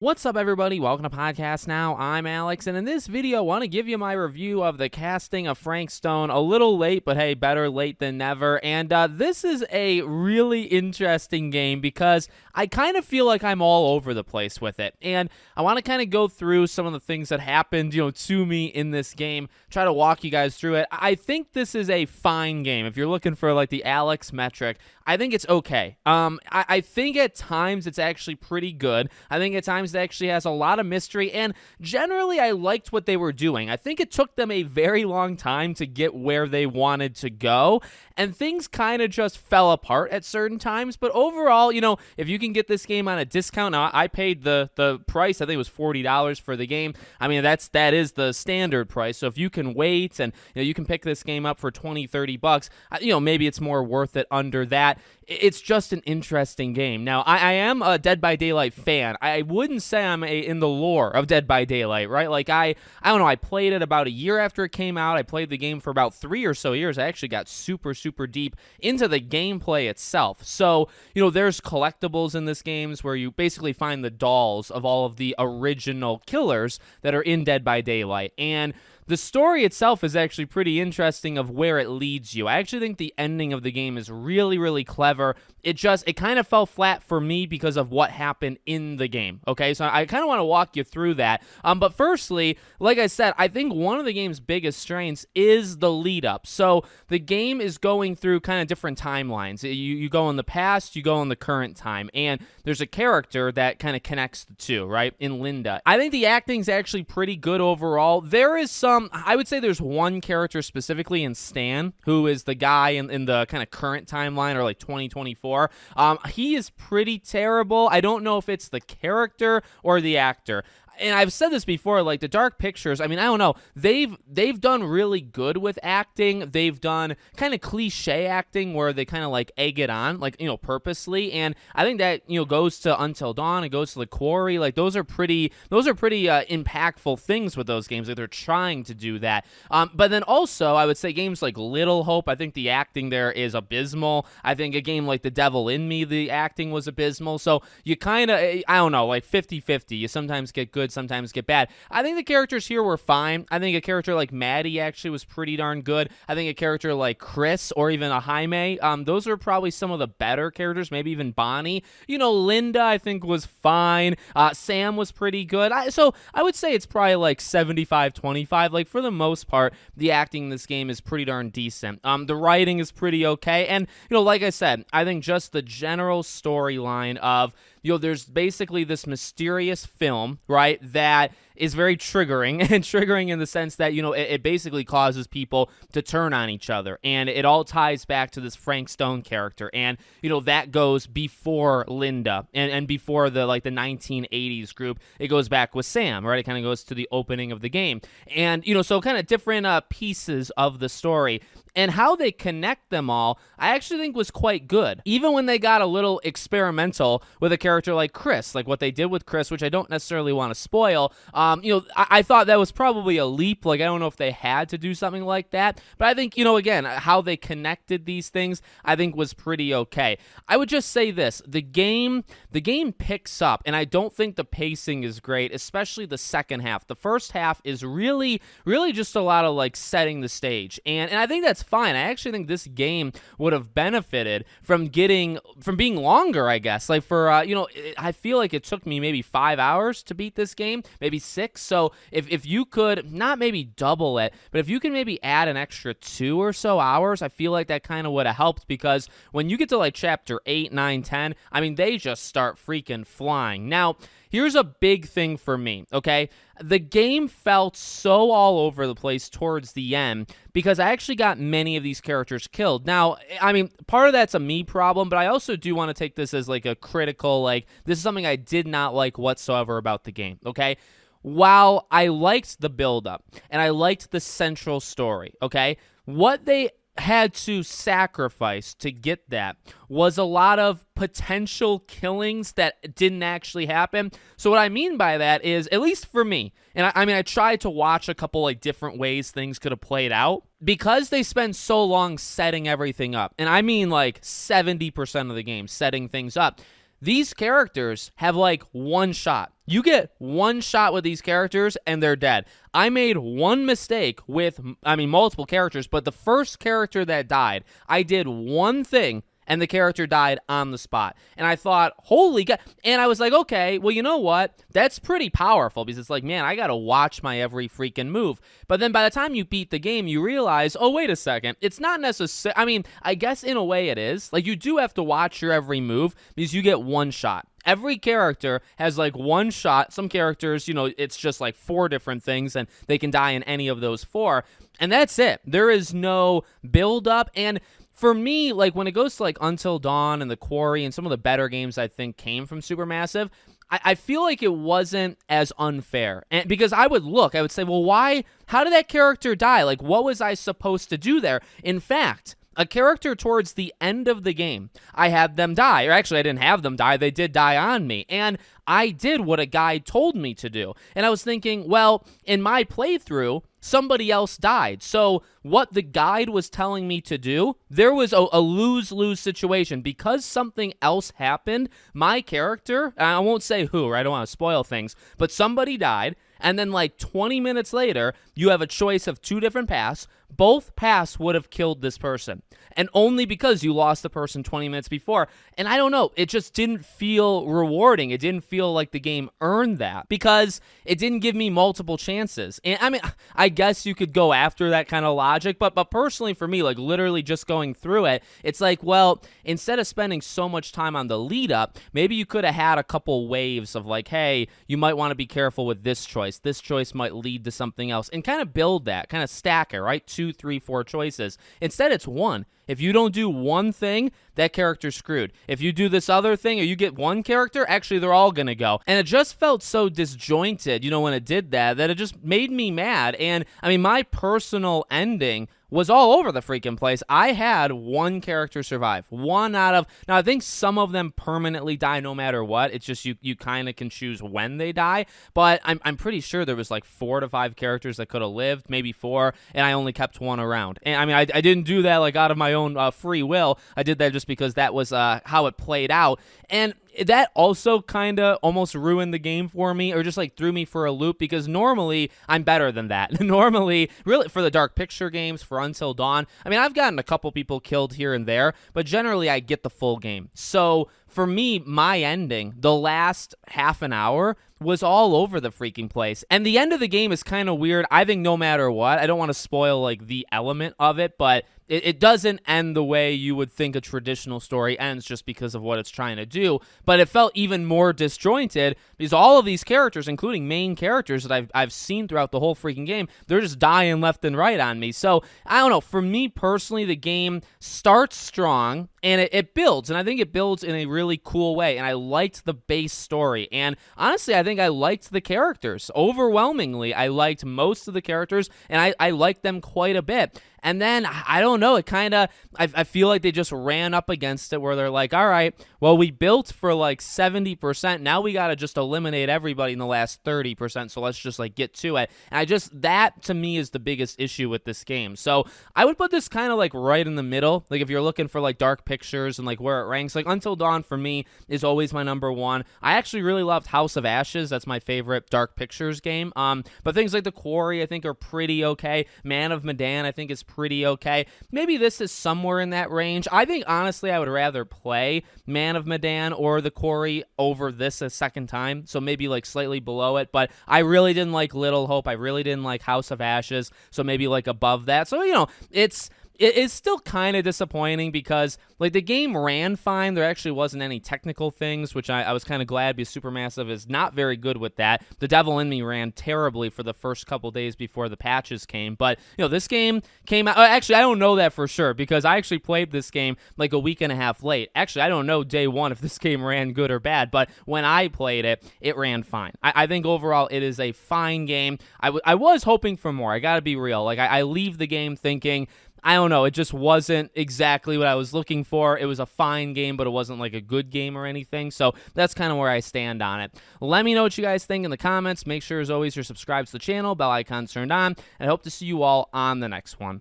What's up, everybody? Welcome to Podcast Now. I'm Alex, and in this video, I want to give you my review of the casting of Frank Stone. A little late, but hey, better late than never. And this is a really interesting game because I kind of feel like I'm all over the place with it. And I want to kind of go through some of the things that happened, to me in this game, try to walk you guys through it. I think this is a fine game. If you're looking for like the Alex metric, I think it's okay. I think at times it's actually pretty good. I think at times it actually has a lot of mystery, and generally I liked what they were doing. I think it took them a very long time to get where they wanted to go, and things kind of just fell apart at certain times. But overall, if you can get this game on a discount, now I paid the price. I think it was $40 for the game. I mean, that is the standard price. So if you can wait and you can pick this game up for $20-$30, maybe it's more worth it under that. It's just an interesting game. Now, I am a Dead by Daylight fan. I wouldn't say I'm in the lore of Dead by Daylight, right? Like, I don't know, I played it about a year after it came out. I played the game for about 3 or so years. I actually got super, super deep into the gameplay itself. So, there's collectibles in this game where you basically find the dolls of all of the original killers that are in Dead by Daylight. And the story itself is actually pretty interesting of where it leads you. I actually think the ending of the game is really, really clever. It kind of fell flat for me because of what happened in the game, okay? So I kind of want to walk you through that. But firstly, like I said, I think one of the game's biggest strengths is the lead up. So the game is going through kind of different timelines. You go in the past, you go in the current time, and there's a character that kind of connects the two, right? In Linda. I think the acting's actually pretty good overall. I would say there's one character specifically in Stan, who is the guy in the kind of current timeline, or like 2024. He is pretty terrible. I don't know if it's the character or the actor. And I've said this before, like the Dark Pictures, I mean, I don't know. They've done really good with acting. They've done kind of cliche acting where they kind of like egg it on, like, purposely. And I think that, goes to Until Dawn. It goes to The Quarry. Like those are pretty impactful things with those games. Like they're trying to do that. But then also, I would say games like Little Hope, I think the acting there is abysmal. I think a game like The Devil in Me, the acting was abysmal. So you kind of, I don't know, like 50-50. You sometimes get good, sometimes get bad. I think the characters here were fine. I think a character like Maddie actually was pretty darn good. I think a character like Chris or even a Jaime, those are probably some of the better characters, maybe even Bonnie. Linda, I think, was fine. Sam was pretty good. So I would say it's probably like 75-25. Like for the most part, the acting in this game is pretty darn decent. The writing is pretty okay. And, like I said, I think just the general storyline of, there's basically this mysterious film, right, that is very triggering, and triggering in the sense that, it basically causes people to turn on each other, and it all ties back to this Frank Stone character, and, that goes before Linda, and before the 1980s group. It goes back with Sam, right? It kind of goes to the opening of the game, and, so kind of different pieces of the story. And how they connect them all, I actually think was quite good. Even when they got a little experimental with a character like Chris, like what they did with Chris, which I don't necessarily want to spoil. I thought that was probably a leap. Like, I don't know if they had to do something like that. But I think, again, how they connected these things, I think was pretty okay. I would just say this. The game picks up, and I don't think the pacing is great, especially the second half. The first half is really, really just a lot of, like, setting the stage. And I think that's fine. I actually think this game would have benefited from being longer, I guess. Like for, I feel like it took me maybe 5 hours to beat this game, maybe 6. So if you could not maybe double it, but if you can maybe add an extra 2 or so hours, I feel like that kind of would have helped, because when you get to like chapter 8, 9, 10, I mean, they just start freaking flying. Now, here's a big thing for me, okay? The game felt so all over the place towards the end because I actually got many of these characters killed. Now, I mean, part of that's a me problem, but I also do want to take this as like a critical, like, this is something I did not like whatsoever about the game, okay? While I liked the build-up and I liked the central story, okay, what they had to sacrifice to get that was a lot of potential killings that didn't actually happen. So what I mean by that is, at least for me, and I tried to watch a couple like different ways things could have played out, because they spend so long setting everything up, and I mean like 70% of the game setting things up, these characters have like one shot. You get one shot with these characters and they're dead. I made one mistake with, multiple characters, but the first character that died, I did one thing and the character died on the spot. And I thought, holy God. And I was like, okay, well, you know what? That's pretty powerful because it's like, man, I got to watch my every freaking move. But then by the time you beat the game, you realize, oh, wait a second. It's not necessary. I guess in a way it is. Like, you do have to watch your every move because you get one shot. Every character has like one shot. Some characters, it's just like 4 different things and they can die in any of those 4. And that's it. There is no build up. And for me, like when it goes to like Until Dawn and The Quarry and some of the better games I think came from Supermassive, I feel like it wasn't as unfair. And because I would say, well, why? How did that character die? Like, what was I supposed to do there? In fact, a character towards the end of the game, I had them die. Or actually, I didn't have them die. They did die on me. And I did what a guide told me to do. And I was thinking, well, in my playthrough, somebody else died. So what the guide was telling me to do, there was a lose-lose situation. Because something else happened, my character, I won't say who, I don't want to spoil things, but somebody died. And then like 20 minutes later, you have a choice of 2 different paths. Both paths would have killed this person. And only because you lost the person 20 minutes before. And I don't know, it just didn't feel rewarding. It didn't feel like the game earned that because it didn't give me multiple chances. And I guess you could go after that kind of logic, but personally for me, like literally just going through it, it's like, well, instead of spending so much time on the lead up, maybe you could have had a couple waves of like, hey, you might want to be careful with this choice. This choice might lead to something else and kind of build that, kind of stack it, right? 2, 3, 4 choices. Instead, it's one. If you don't do one thing, that character's screwed. If you do this other thing or you get one character, actually they're all gonna go. And it just felt so disjointed, when it did that it just made me mad. And my personal ending was all over the freaking place. I had one character survive. One out of... Now, I think some of them permanently die no matter what. It's just you kind of can choose when they die. But I'm pretty sure there was like 4 to 5 characters that could have lived, maybe 4, and I only kept one around. And I didn't do that like out of my own free will. I did that just because that was how it played out. And that also kind of almost ruined the game for me, or just like threw me for a loop, because normally I'm better than that. Normally, really, for the Dark Picture games, for Until Dawn, I've gotten a couple people killed here and there, but generally I get the full game. So for me, my ending, the last half an hour, was all over the freaking place. And the end of the game is kind of weird. I think no matter what, I don't want to spoil like the element of it, but it doesn't end the way you would think a traditional story ends just because of what it's trying to do. But it felt even more disjointed because all of these characters, including main characters that I've seen throughout the whole freaking game, they're just dying left and right on me. So I don't know. For me personally, the game starts strong and it builds, and I think it builds in a really cool way. And I liked the base story. And honestly, I think I liked the characters. Overwhelmingly, I liked most of the characters, and I liked them quite a bit. And then, I don't know, it kind of, I feel like they just ran up against it where they're like, all right, well, we built for like 70%. Now we got to just eliminate everybody in the last 30%. So let's just like get to it. And that to me is the biggest issue with this game. So I would put this kind of like right in the middle. Like if you're looking for like Dark Pictures and like where it ranks, like Until Dawn for me is always my number 1. I actually really loved House of Ashes. That's my favorite Dark Pictures game. But things like The Quarry I think are pretty okay. Man of Medan I think is pretty okay. Maybe this is somewhere in that range. I think honestly I would rather play Man of Medan or The Quarry over this a second time, so maybe like slightly below it. But I really didn't like Little Hope. I really didn't like House of Ashes, so maybe like above that. So it is still kind of disappointing because like the game ran fine. There actually wasn't any technical things, which I was kind of glad, because Supermassive is not very good with that. The Devil in Me ran terribly for the first couple days before the patches came. But this game came out. Actually, I don't know that for sure because I actually played this game like a week and a half late. Actually, I don't know day one if this game ran good or bad, but when I played it, it ran fine. I think overall it is a fine game. I was hoping for more. I got to be real. Like I leave the game thinking, I don't know, it just wasn't exactly what I was looking for. It was a fine game, but it wasn't like a good game or anything. So that's kind of where I stand on it. Let me know what you guys think in the comments. Make sure, as always, you're subscribed to the channel, bell icon's turned on, and I hope to see you all on the next one.